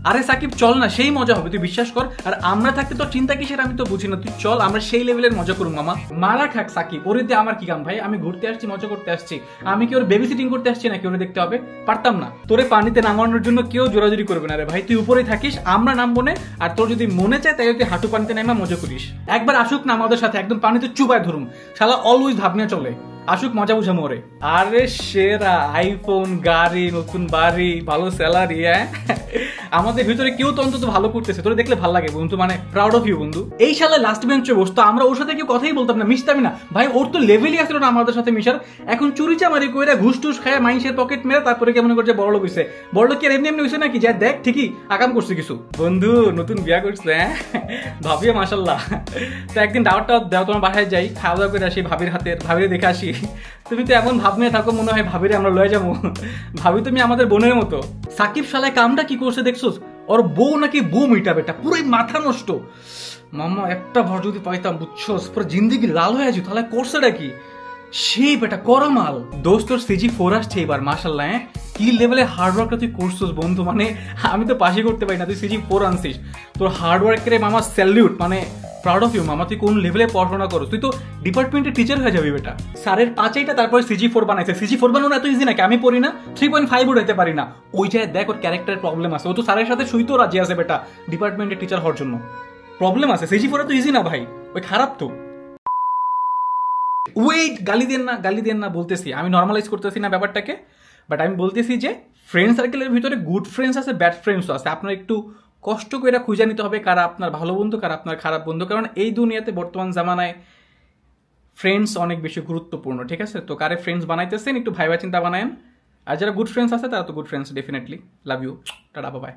আরে সাকিব চল না, সেই মজা হবে, তুই বিশ্বাস কর। আর আমরা থাকতে তোর চিন্তা কিসের আমি তো বুঝি না, তুই চল আমরা সেই লেভেলের মজা করুন মামা। মারা খাক সাকিব, ওরে দিয়ে আমার কি কাম ভাই, আমি ঘুরতে আসছি, মজা করতে আসছি, আমি কি ওর বেবি সিটিং করতে আসছি নাকি ওরে দেখতে হবে? পারতাম না। তোরে পানিতে নামানোর জন্য কেউ জোরাজুরি করবে না রে ভাই, তুই উপরেই থাকিস, আমরা নামবো না। আর তোর যদি মনে চায় তাই তুই হাঁটু পানিতে নামা মজা করিস। একবার আসুক না আমাদের সাথে, একদম পানিতে চুবায় ধরুন, শালা অলওয়েজ ভাবনা চলে, আসুক মজা বুঝা মোরে। আরে সেরা আইফোন, গাড়ি, নতুন বাড়ি, ভালো স্যালারি, হ্যাঁ আমাদের ভিতরে কেউ তো অন্তত ভালো করতেছে, তোরে দেখলে ভালো লাগে বন্ধু, মানে প্রাউড অফ ইউ বন্ধু। এই শালা লাস্ট বেঞ্চে বসতো, আমরা ওর সাথে কেউ কথাই বলতাম না, মিশতামই না ভাই, ওর তো লেভেলই আসলো না আমাদের সাথে মিশার। এখন চুরি চামারি কইরা ঘুষ টুস খায়, মাইন্সের পকেট মেরে তারপরে কেমন করছে বড় লোক হইছে। বড় লোক কি আর এমনি এমনি হইছে নাকি? যা দেখ ঠিকই আকাম করছে কিছু। বন্ধু নতুন বিয়া করছে, হ্যাঁ ভাবিও মাশাল্লাহ। তো একদিন দাওয়াতটা দাও, তোমার বাসায় যাই, খাওয়া দাওয়া করে আসি ভাবির হাতের, ভাবিরে দেখে আসি। তুমি তো এমন ভাব নিয়ে থাকো মনে হয় ভাবিরে আমরা লয়ে যাবো, ভাবি তুমি আমাদের বোনের মতো। সাকিব শালায় কামটা কি করছে দেখছোস? ওর বউ নাকি বউ মিটা বেটা, পুরোই মাথা নষ্ট। মামা একটা ভর যদি পাইতাম বুঝছোস, পুরো জিন্দিগি লাল হয়ে যেত। তাহলে করছেটা কি সেই বেটা করামাল। দোস্ত তোর CG4 আসছে এবার মাশাল্লাহ, হ্যাঁ কি লেভেলে হার্ডওয়ার্কটা তুই করছিস বন্ধু, মানে আমি তো পাশে করতে পারি না, তুই CG4 আনছিস। তোর হার্ডওয়ার্কের মামা স্যালিউট, মানে প্রাউড অফ ইউ মামা। তুই কোন লেভেলে পড়াশোনা করো, তুই তো ডিপার্টমেন্টের টিচার হয়ে যাবি বেটা। স্যারের 5টা তারপরে CG4 বানাইছে। CG4 বানানো এত ইজি নাকি? আমি পড়ি না, 3.5 উঠাইতে পারি না। ওই জায়গায় দেখ ওর ক্যারেক্টারের প্রবলেম আছে, ও তো স্যারের সাথে শুইতেও রাজি আছে বেটা ডিপার্টমেন্টের টিচার হওয়ার জন্য। প্রবলেম আছে, CG4 তো ইজি না ভাই, ওই খারাপ তো। ওয়েট, গালি দেন না, গালি দেন না বলতেছি, আমি নর্মালাইজ করতেছি না ব্যাপারটাকে, বাট আমি বলতেছি যে ফ্রেন্ড সার্কেলের ভিতরে গুড ফ্রেন্ডস আছে, ব্যাড ফ্রেন্ডসও আছে। আপনার একটু কষ্ট করে খুঁজে নিতে হবে কারা আপনার ভালো বন্ধু, কারা আপনার খারাপ বন্ধু, কারণ এই দুনিয়াতে বর্তমান জামানায় ফ্রেন্ডস অনেক বেশি গুরুত্বপূর্ণ, ঠিক আছে? তো কারে ফ্রেন্ডস বানাইতেছেন একটু ভাইবা চিন্তা বানায়েন। আর যারা গুড ফ্রেন্ডস আছে তারা তো good friends, definitely. Love you, tata, bye by.